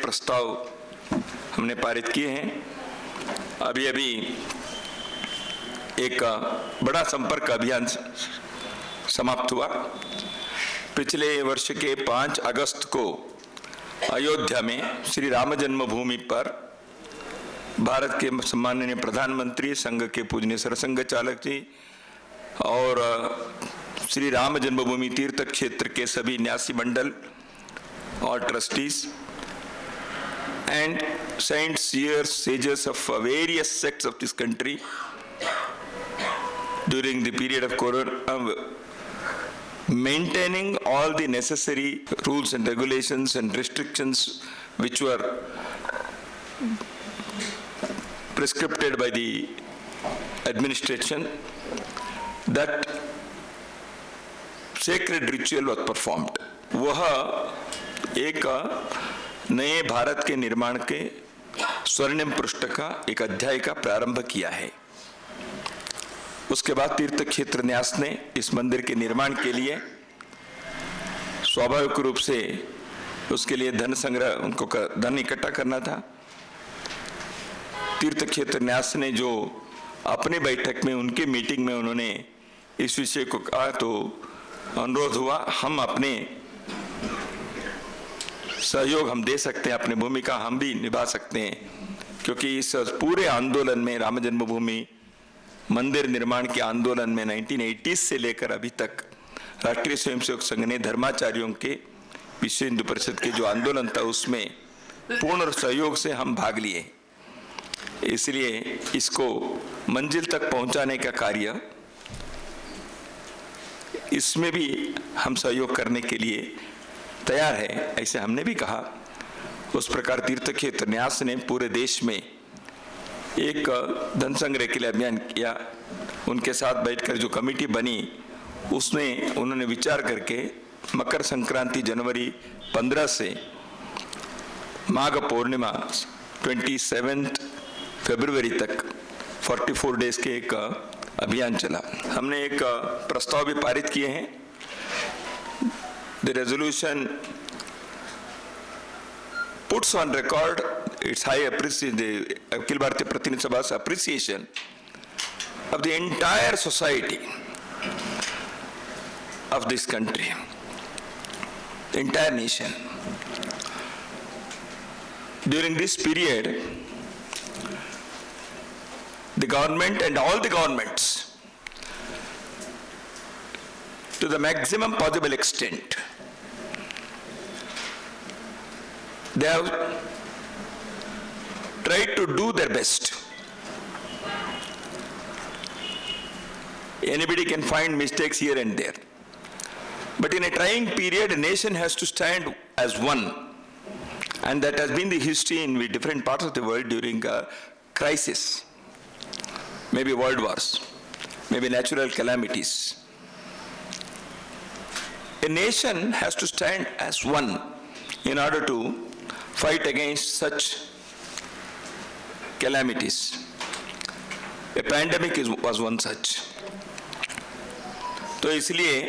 प्रस्ताव हमने पारित किए हैं। अभी अभी एक बड़ा संपर्क अभियान समाप्त हुआ। पिछले वर्ष के 5 अगस्त को अयोध्या में श्री राम जन्मभूमि पर भारत के सम्माननीय प्रधानमंत्री, संघ के पूजनीय सरसंघ चालक जी और श्री राम जन्मभूमि तीर्थ क्षेत्र के सभी न्यासी मंडल और trustees and saints, seers, sages of various sects of this country during the period of Corona, maintaining all the necessary rules and regulations and restrictions which were prescribed by the administration, that sacred ritual was performed. वह एक नए भारत के निर्माण के स्वर्णिम पृष्ठ का एक अध्याय का प्रारंभ किया है। उसके बाद तीर्थ क्षेत्र न्यास ने इस मंदिर के निर्माण के लिए स्वाभाविक रूप से उसके लिए धन संग्रह, उनको धन इकट्ठा करना था। तीर्थ क्षेत्र न्यास ने जो अपनी बैठक में, उनके मीटिंग में उन्होंने इस विषय को कहा, तो अनुरोध हुआ हम अपने सहयोग हम दे सकते हैं, अपनी भूमिका हम भी निभा सकते हैं, क्योंकि इस पूरे आंदोलन में, राम जन्मभूमि मंदिर निर्माण के आंदोलन में 1980 से लेकर अभी तक राष्ट्रीय स्वयंसेवक संघ ने धर्माचार्यों के, विश्व हिंदू परिषद के जो आंदोलन था उसमें पूर्ण सहयोग से हम भाग लिए। इसलिए इसको मंजिल तक पहुंचाने का कार्य, इसमें भी हम सहयोग करने के लिए तैयार है, ऐसे हमने भी कहा। उस प्रकार तीर्थ क्षेत्र न्यास ने पूरे देश में एक धन संग्रह के लिए अभियान किया। उनके साथ बैठकर जो कमेटी बनी उसने उन्होंने विचार करके मकर संक्रांति जनवरी 15 से माघ पूर्णिमा 27 फरवरी तक 44 डेज के एक अभियान चला। हमने एक प्रस्ताव भी पारित किए हैं। The resolution puts on record its high appreciation, the Akhil Bharatiya Pratinidhi Sabha's appreciation of the entire society of this country, the entire nation. During this period, the government and all the governments, to the maximum possible extent, they have tried to do their best. Anybody can find mistakes here and there. But in a trying period, a nation has to stand as one. And that has been the history in different parts of the world during a crisis. Maybe world wars, maybe natural calamities. A nation has to stand as one in order to fight against such calamities. A pandemic was one such. तो इसलिए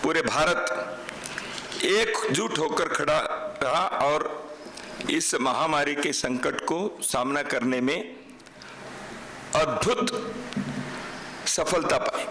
पूरे भारत एकजुट होकर खड़ा रहा और इस महामारी के संकट को सामना करने में अद्भुत सफलता पाई।